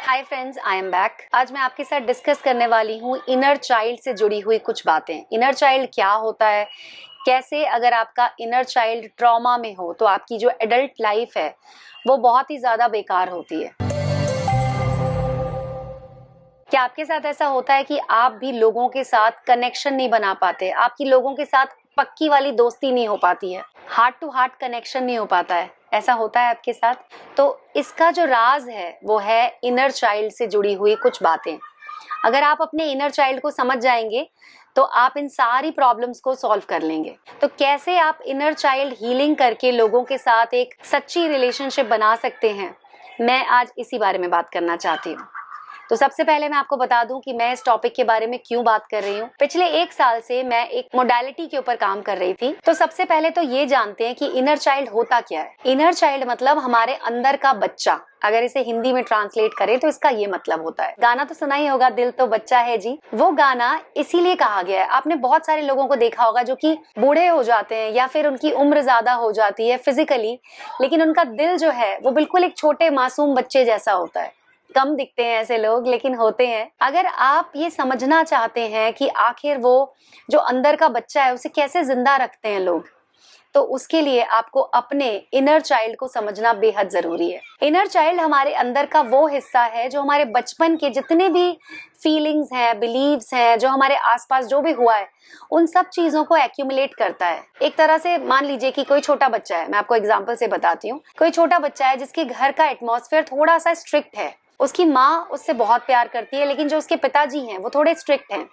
Hi friends, I am back. आज मैं आपके साथ डिस्कस करने वाली हूँ इनर चाइल्ड से जुड़ी हुई कुछ बातें। इनर चाइल्ड क्या होता है, कैसे अगर आपका इनर चाइल्ड ट्रॉमा में हो तो आपकी जो एडल्ट लाइफ है वो बहुत ही ज्यादा बेकार होती है। क्या आपके साथ ऐसा होता है कि आप भी लोगों के साथ कनेक्शन नहीं बना पाते, आपकी लोगों के साथ पक्की वाली दोस्ती नहीं हो पाती है, हार्ट टू हार्ट कनेक्शन नहीं हो पाता है? ऐसा होता है आपके साथ? तो इसका जो राज है वो है इनर चाइल्ड से जुड़ी हुई कुछ बातें। अगर आप अपने इनर चाइल्ड को समझ जाएंगे तो आप इन सारी प्रॉब्लम्स को सॉल्व कर लेंगे। तो कैसे आप इनर चाइल्ड हीलिंग करके लोगों के साथ एक सच्ची रिलेशनशिप बना सकते हैं, मैं आज इसी बारे में बात करना चाहती हूँ। तो सबसे पहले मैं आपको बता दूं कि मैं इस टॉपिक के बारे में क्यों बात कर रही हूँ। पिछले 1 साल से मैं एक मोडालिटी के ऊपर काम कर रही थी। तो सबसे पहले तो ये जानते हैं कि इनर चाइल्ड होता क्या है। इनर चाइल्ड मतलब हमारे अंदर का बच्चा। अगर इसे हिंदी में ट्रांसलेट करें तो इसका ये मतलब होता है, गाना तो सुना ही होगा, दिल तो बच्चा है जी। वो गाना इसीलिए कहा गया है। आपने बहुत सारे लोगों को देखा होगा जो कि बूढ़े हो जाते हैं या फिर उनकी उम्र ज्यादा हो जाती है फिजिकली, लेकिन उनका दिल जो है वो बिल्कुल एक छोटे मासूम बच्चे जैसा होता है। कम दिखते हैं ऐसे लोग, लेकिन होते हैं। अगर आप ये समझना चाहते हैं कि आखिर वो जो अंदर का बच्चा है उसे कैसे जिंदा रखते हैं लोग, तो उसके लिए आपको अपने इनर चाइल्ड को समझना बेहद जरूरी है। इनर चाइल्ड हमारे अंदर का वो हिस्सा है जो हमारे बचपन के जितने भी फीलिंग्स हैं, बिलीव्स हैं, जो हमारे आसपास जो भी हुआ है, उन सब चीजों को एक्यूमुलेट करता है। एक तरह से मान लीजिए कि कोई छोटा बच्चा है, मैं आपको एग्जांपल से बताती हूँ। कोई छोटा बच्चा है जिसके घर का एटमॉस्फेयर थोड़ा सा स्ट्रिक्ट है, उसकी माँ उससे बहुत प्यार करती है, लेकिन जो उसके पिताजी हैं वो थोड़े स्ट्रिक्ट हैं।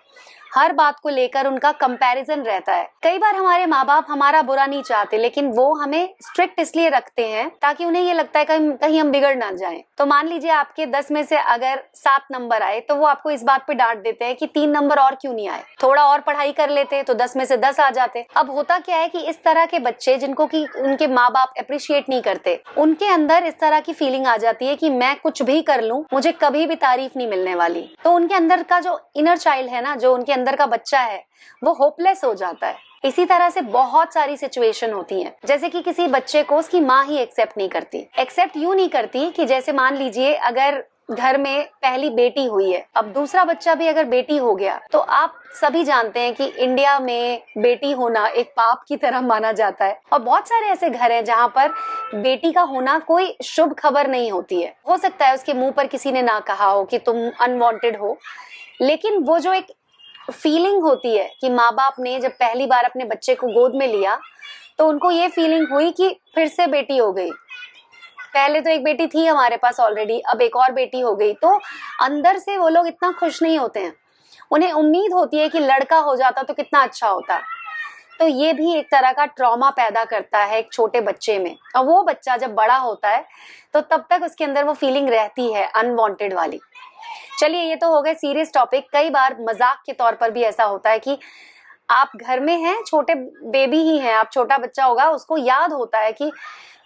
हर बात को लेकर उनका कंपैरिजन रहता है। कई बार हमारे माँ बाप हमारा बुरा नहीं चाहते, लेकिन वो हमें स्ट्रिक्ट इसलिए रखते हैं ताकि उन्हें ये लगता है कहीं हम बिगड़ ना जाएं। तो मान लीजिए आपके 10 में से अगर 7 नंबर आए तो वो आपको इस बात पे डांट देते हैं कि 3 नंबर और क्यों नहीं आए, थोड़ा और पढ़ाई कर लेते तो 10 में से 10 आ जाते। अब होता क्या है कि इस तरह के बच्चे जिनको कि उनके माँ बाप अप्रिशिएट नहीं करते, उनके अंदर इस तरह की फीलिंग आ जाती है कि मैं कुछ भी कर लूं मुझे कभी भी तारीफ नहीं मिलने वाली। तो उनके अंदर का जो इनर चाइल्ड है ना, जो उनके अंदर का बच्चा है, वो होपलेस हो जाता है। इसी तरह से बहुत सारी सिचुएशन होती हैं, जैसे कि किसी बच्चे को उसकी माँ ही एक्सेप्ट नहीं करती। एक्सेप्ट यूं नहीं करती कि जैसे मान लीजिए अगर घर में पहली बेटी हुई है, अब दूसरा बच्चा भी अगर बेटी हो गया, तो आप सभी जानते हैं कि इंडिया में बेटी होना एक पाप की तरह माना जाता है। और बहुत सारे ऐसे घर हैं जहां पर बेटी का होना कोई शुभ खबर नहीं होती है। हो सकता है उसके मुंह पर किसी ने ना कहा हो कि तुम अनवांटेड हो, लेकिन वो जो एक फीलिंग होती है कि माँ बाप ने जब पहली बार अपने बच्चे को गोद में लिया तो उनको ये फीलिंग हुई कि फिर से बेटी हो गई। पहले तो एक बेटी थी हमारे पास ऑलरेडी, अब एक और बेटी हो गई। तो अंदर से वो लोग इतना खुश नहीं होते हैं, उन्हें उम्मीद होती है कि लड़का हो जाता तो कितना अच्छा होता। तो ये भी एक तरह का ट्रॉमा पैदा करता है एक छोटे बच्चे में। और वो बच्चा जब बड़ा होता है तो तब तक उसके अंदर वो फीलिंग रहती है अनवांटेड वाली। चलिए, ये तो हो गए सीरियस टॉपिक। कई बार मजाक के तौर पर भी ऐसा होता है कि आप घर में हैं, छोटे बेबी ही हैं, आप छोटा बच्चा होगा, उसको याद होता है कि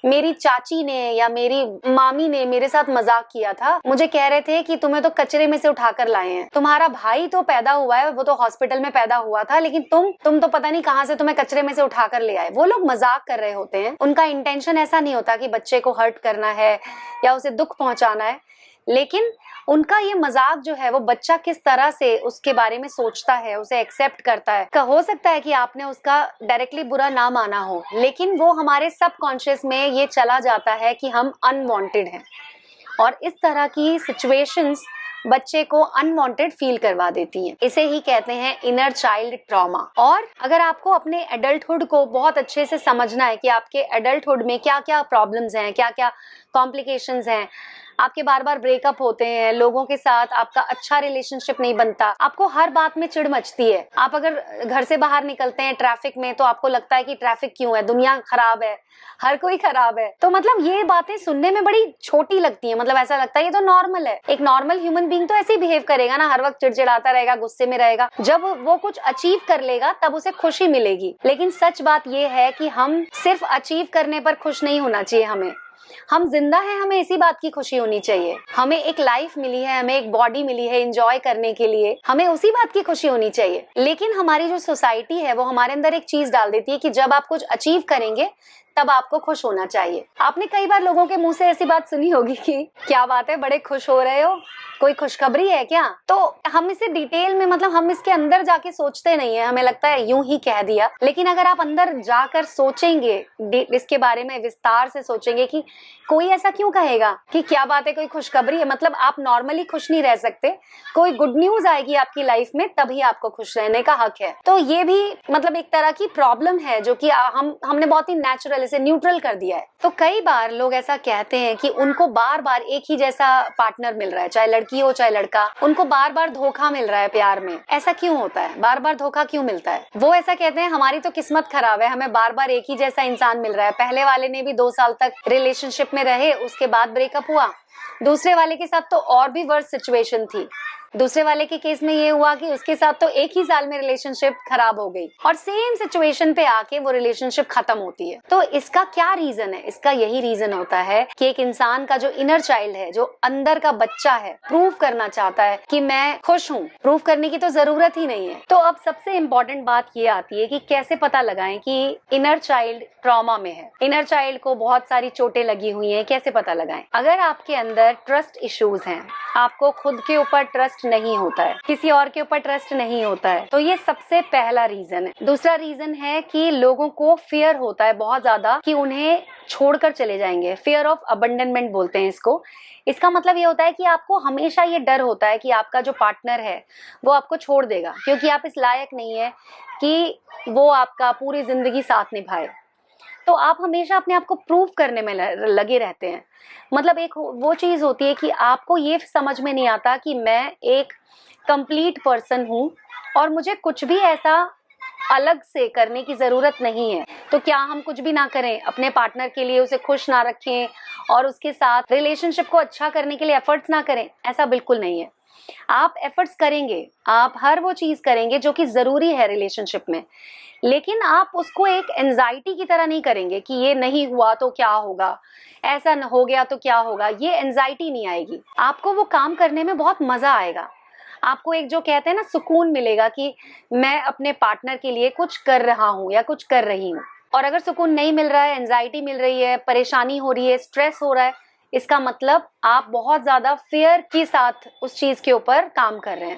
मेरी चाची ने या मेरी मामी ने मेरे साथ मजाक किया था, मुझे कह रहे थे कि तुम्हें तो कचरे में से उठाकर लाए हैं, तुम्हारा भाई तो पैदा हुआ है, वो तो हॉस्पिटल में पैदा हुआ था, लेकिन तुम तो पता नहीं कहां से तुम्हें कचरे में से उठाकर ले आए। वो लोग मजाक कर रहे होते हैं, उनका इंटेंशन ऐसा नहीं होता कि बच्चे को हर्ट करना है या उसे दुख पहुंचाना है, लेकिन उनका ये मजाक जो है वो बच्चा किस तरह से उसके बारे में सोचता है, उसे एक्सेप्ट करता है। हो सकता है कि आपने उसका डायरेक्टली बुरा ना माना हो, लेकिन वो हमारे सबकॉन्शियस में ये चला जाता है कि हम अनवांटेड हैं, और इस तरह की सिचुएशंस बच्चे को अनवांटेड फील करवा देती हैं। इसे ही कहते हैं इनर चाइल्ड ट्रॉमा। और अगर आपको अपने एडल्टहुड को बहुत अच्छे से समझना है कि आपके एडल्टहुड में क्या क्या प्रॉब्लम्स हैं, क्या क्या कॉम्प्लिकेशंस हैं, आपके बार बार ब्रेकअप होते हैं, लोगों के साथ आपका अच्छा रिलेशनशिप नहीं बनता, आपको हर बात में चिढ़ मचती है, आप अगर घर से बाहर निकलते हैं ट्रैफिक में तो आपको लगता है कि ट्रैफिक क्यों है, दुनिया खराब है, हर कोई खराब है। तो मतलब ये बातें सुनने में बड़ी छोटी लगती हैं, मतलब ऐसा लगता है ये तो नॉर्मल है। एक नॉर्मल ह्यूमन बीइंग तो ऐसे ही बिहेव करेगा ना, हर वक्त चिड़चिड़ाता रहेगा, गुस्से में रहेगा। जब वो कुछ अचीव कर लेगा तब उसे खुशी मिलेगी। लेकिन सच बात ये है कि हम सिर्फ अचीव करने पर खुश नहीं होना चाहिए, हम जिंदा हैं, हमें इसी बात की खुशी होनी चाहिए। हमें एक लाइफ मिली है, हमें एक बॉडी मिली है एंजॉय करने के लिए, हमें उसी बात की खुशी होनी चाहिए। लेकिन हमारी जो सोसाइटी है वो हमारे अंदर एक चीज डाल देती है कि जब आप कुछ अचीव करेंगे तब आपको खुश होना चाहिए। आपने कई बार लोगों के मुंह से ऐसी बात सुनी होगी कि क्या बात है, बड़े खुश हो रहे हो, कोई खुशखबरी है क्या? तो हम इसे डिटेल में, मतलब हम इसके अंदर जाके सोचते नहीं है, हमें लगता है यूं ही कह दिया। लेकिन अगर आप अंदर जाकर सोचेंगे, इसके बारे में विस्तार से सोचेंगे कि कोई ऐसा क्यों कहेगा कि क्या बात है, कोई खुशखबरी है, मतलब आप नॉर्मली खुश नहीं रह सकते, कोई गुड न्यूज आएगी आपकी लाइफ में तभी आपको खुश रहने का हक है। तो ये भी मतलब एक तरह की प्रॉब्लम है जो कि हमने बहुत ही नेचुरल, इसे न्यूट्रल कर दिया है। तो कई बार लोग ऐसा कहते हैं कि उनको बार बार एक ही जैसा पार्टनर मिल रहा है, चाहे लड़की हो चाहे लड़का, उनको बार बार धोखा मिल रहा है प्यार में। ऐसा क्यों होता है, बार बार धोखा क्यों मिलता है? वो ऐसा कहते हैं हमारी तो किस्मत खराब है, हमें बार बार एक ही जैसा इंसान मिल रहा है। पहले वाले ने भी 2 साल तक रिलेशनशिप में रहे, उसके बाद ब्रेकअप हुआ। दूसरे वाले के साथ तो और भी वर्स्ट सिचुएशन थी। दूसरे वाले के केस में ये हुआ कि उसके साथ तो एक ही साल में रिलेशनशिप खराब हो गई और सेम सिचुएशन पे आके वो रिलेशनशिप खत्म होती है। तो इसका क्या रीजन है? इसका यही रीजन होता है कि एक इंसान का जो इनर चाइल्ड है, जो अंदर का बच्चा है, प्रूव करना चाहता है कि मैं खुश हूँ। प्रूव करने की तो जरूरत ही नहीं है। तो अब सबसे इम्पोर्टेंट बात ये आती है कि कैसे पता लगाएं कि इनर चाइल्ड ट्रॉमा में है, इनर चाइल्ड को बहुत सारी चोटें लगी हुई हैं, कैसे पता लगाएं? अगर आपके अंदर ट्रस्ट इश्यूज हैं, आपको खुद के ऊपर ट्रस्ट नहीं होता है, किसी और के ऊपर ट्रस्ट नहीं होता है, तो ये सबसे पहला रीजन है। दूसरा रीजन है कि लोगों को फियर होता है बहुत ज्यादा कि उन्हें छोड़कर चले जाएंगे। फियर ऑफ अबंडनमेंट बोलते हैं इसको। इसका मतलब ये होता है कि आपको हमेशा ये डर होता है कि आपका जो पार्टनर है वो आपको छोड़ देगा, क्योंकि आप इस लायक नहीं है कि वो आपका पूरी जिंदगी साथ निभाए। तो आप हमेशा अपने आप को प्रूव करने में लगे रहते हैं। मतलब एक वो चीज होती है कि आपको ये समझ में नहीं आता कि मैं एक कंप्लीट पर्सन हूँ और मुझे कुछ भी ऐसा अलग से करने की जरूरत नहीं है। तो क्या हम कुछ भी ना करें अपने पार्टनर के लिए, उसे खुश ना रखें और उसके साथ रिलेशनशिप को अच्छा करने के लिए एफर्ट्स ना करें? ऐसा बिल्कुल नहीं है। आप एफर्ट्स करेंगे, आप हर वो चीज करेंगे जो कि जरूरी है रिलेशनशिप में, लेकिन आप उसको एक एंजाइटी की तरह नहीं करेंगे कि ये नहीं हुआ तो क्या होगा, ऐसा हो गया तो क्या होगा। ये एंजाइटी नहीं आएगी। आपको वो काम करने में बहुत मजा आएगा। आपको एक जो कहते हैं ना सुकून मिलेगा कि मैं अपने पार्टनर के लिए कुछ कर रहा हूँ या कुछ कर रही हूँ। और अगर सुकून नहीं मिल रहा है, एंजाइटी मिल रही है, परेशानी हो रही है, स्ट्रेस हो रहा है, इसका मतलब आप बहुत ज्यादा फियर के साथ उस चीज के ऊपर काम कर रहे हैं।